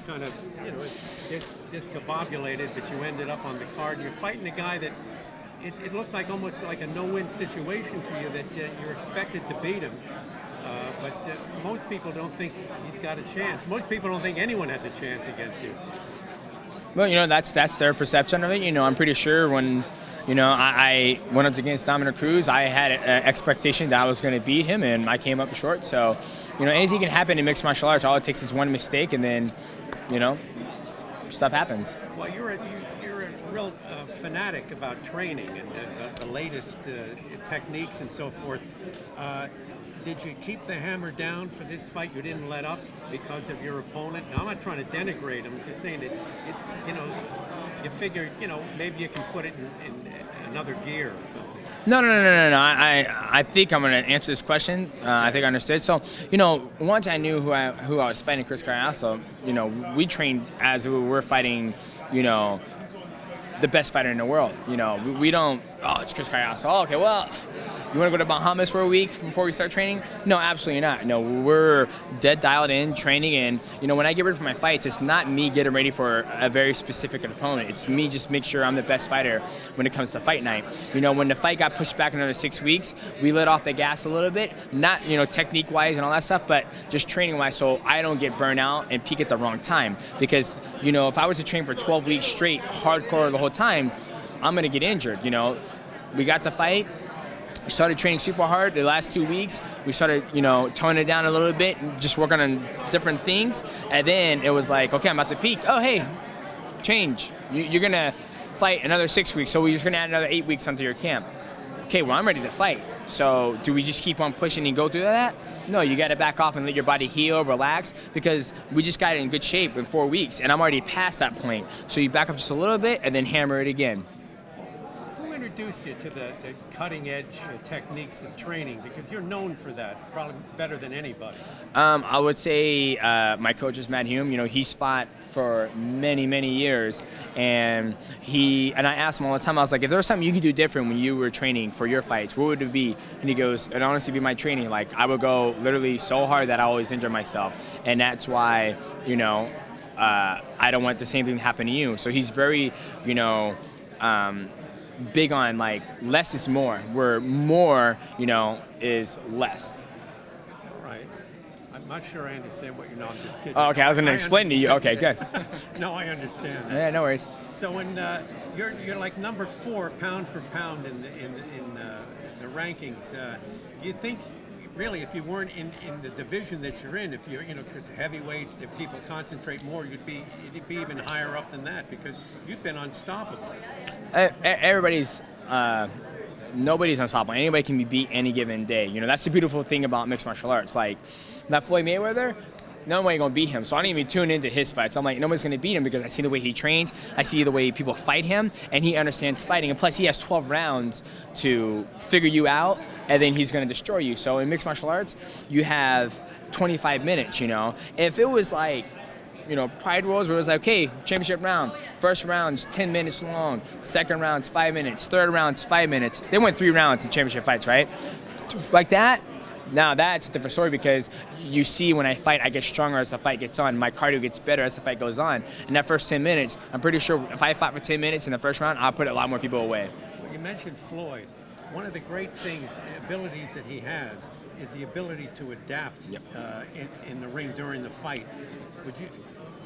kind of, you know, it's discombobulated, but you ended up on the card. You're fighting a guy that it looks like almost like a no-win situation for you, that you're expected to beat him. But most people don't think he's got a chance. Most people don't think anyone has a chance against you. Well, you know, that's their perception of it. You know, I'm pretty sure when, you know, I went up against Dominic Cruz, I had an expectation that I was going to beat him, and I came up short. So, you know, anything can happen in mixed martial arts. All it takes is one mistake, and then, you know, stuff happens. Well, you're a real fanatic about training and the latest techniques and so forth. Did you keep the hammer down for this fight? You didn't let up because of your opponent? Now, I'm not trying to denigrate him. I'm just saying that, you know, you figure, you know, maybe you can put it in another gear or something. No. I think I'm going to answer this question. I think I understood. So, you know, once I knew who I was fighting, Chris Cariaso, you know, we trained as we were fighting, you know, the best fighter in the world. You know, we don't, oh, it's Chris Cariaso. Oh, okay, well, you want to go to Bahamas for a week before we start training? No, absolutely not. No, we're dead dialed in training, and you know, when I get ready for my fights, it's not me getting ready for a very specific opponent. It's me just make sure I'm the best fighter when it comes to fight night. You know, when the fight got pushed back another 6 weeks, we let off the gas a little bit, not, you know, technique-wise and all that stuff, but just training-wise, so I don't get burnt out and peak at the wrong time. Because, you know, if I was to train for 12 weeks straight, hardcore the whole time, I'm gonna get injured. You know, we got the fight. Started training super hard the last 2 weeks. We started, you know, toning it down a little bit, and just working on different things. And then it was like, okay, I'm about to peak. Oh, hey, change. You're going to fight another 6 weeks, so we're just going to add another 8 weeks onto your camp. Okay, well, I'm ready to fight. So do we just keep on pushing and go through that? No, you got to back off and let your body heal, relax, because we just got in good shape in 4 weeks, and I'm already past that point. So you back up just a little bit and then hammer it again. Introduced you to the cutting edge techniques of training, because you're known for that probably better than anybody? I would say my coach is Matt Hume. You know, he's fought for many years, and I asked him all the time, I was like, if there was something you could do different when you were training for your fights, what would it be? And he goes, it'd honestly be my training. Like, I would go literally so hard that I always injure myself, and that's why, you know, I don't want the same thing to happen to you. So he's very, you know, big on, like, less is more, where more, you know, is less. All right. I'm not sure I understand what you're not just kidding. Oh, okay, I was going to explain to you. Okay, good. No, I understand. Yeah, no worries. So when you're like number 4 pound for pound in the rankings, do you think really, if you weren't in the division that you're in, if you're, you know, because heavyweights, if people concentrate more, you'd be even higher up than that, because you've been unstoppable. Nobody's unstoppable. Anybody can be beat any given day. You know, that's the beautiful thing about mixed martial arts. Like, that Floyd Mayweather, nobody gonna beat him. So I don't even tune into his fights. I'm like, nobody's gonna beat him, because I see the way he trains, I see the way people fight him, and he understands fighting. And plus, he has 12 rounds to figure you out, and then he's gonna destroy you. So in mixed martial arts, you have 25 minutes, you know. If it was like, you know, Pride Rules, where it was like, okay, championship round, first round's 10 minutes long, second round's 5 minutes, third round's 5 minutes. They went 3 rounds in championship fights, right? Like that. Now that's a different story, because you see when I fight, I get stronger as the fight gets on. My cardio gets better as the fight goes on. In that first 10 minutes, I'm pretty sure if I fought for 10 minutes in the first round, I'll put a lot more people away. Well, you mentioned Floyd. One of the great things, abilities that he has, is the ability to adapt. Yep. In the ring during the fight. Would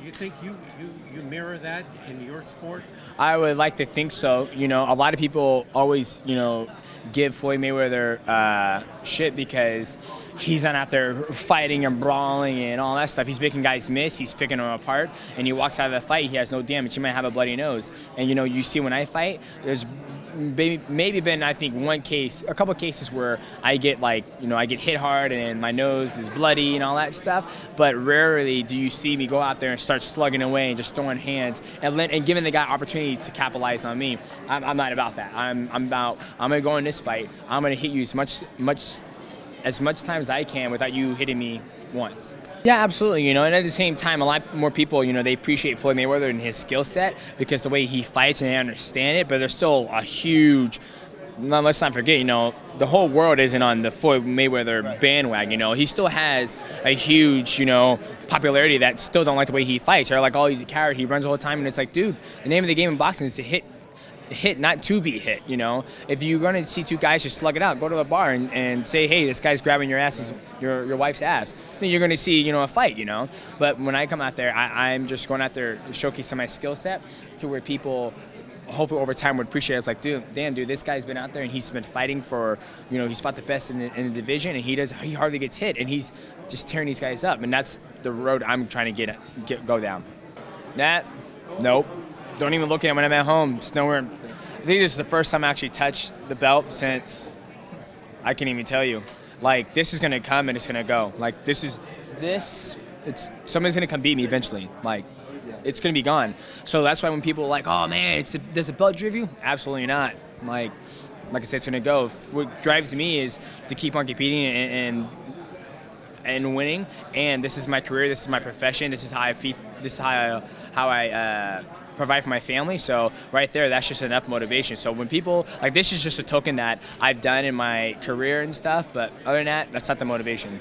you think you mirror that in your sport? I would like to think so. You know, a lot of people always, you know, give Floyd Mayweather shit because he's not out there fighting and brawling and all that stuff. He's making guys miss. He's picking them apart. And he walks out of the fight, he has no damage. He might have a bloody nose. And, you know, you see when I fight, there's maybe been, I think, a couple cases where I get, like, you know, I get hit hard and my nose is bloody and all that stuff, but rarely do you see me go out there and start slugging away and just throwing hands and giving the guy opportunity to capitalize on me. I'm not about that. I'm gonna go in this fight, I'm gonna hit you as much time as I can without you hitting me once. Yeah, absolutely. You know, and at the same time, a lot more people, you know, they appreciate Floyd Mayweather and his skill set because the way he fights and they understand it. But there's still a huge let's not forget, you know, the whole world isn't on the Floyd Mayweather bandwagon. You know, he still has a huge, you know, popularity that still don't like the way he fights. They're like, oh, he's a coward. He runs all the time, and it's like, dude, the name of the game in boxing is to hit, not to be hit. You know, if you're gonna see two guys just slug it out, go to a bar and say, hey, this guy's grabbing your ass, your wife's ass. Then you're gonna see, you know, a fight. You know, but when I come out there, I'm just going out there showcasing my skill set to where people, hopefully over time, would appreciate it. It's like, dude, damn, dude, this guy's been out there and he's been fighting for, you know, he's fought the best in the division, and he hardly gets hit, and he's just tearing these guys up, and that's the road I'm trying to go down. Nope. Don't even look at it when I'm at home. It's nowhere. I think this is the first time I actually touched the belt since, I can't even tell you. Like, this is gonna come and it's gonna go. Like, somebody's gonna come beat me eventually. Like, it's gonna be gone. So that's why when people are like, oh man, there's a belt drive you? Absolutely not. Like I said, it's gonna go. What drives me is to keep on competing and winning. And this is my career. This is my profession. This is how I provide for my family. So right there, that's just enough motivation. So when people, like, this is just a token that I've done in my career and stuff. But other than that, that's not the motivation.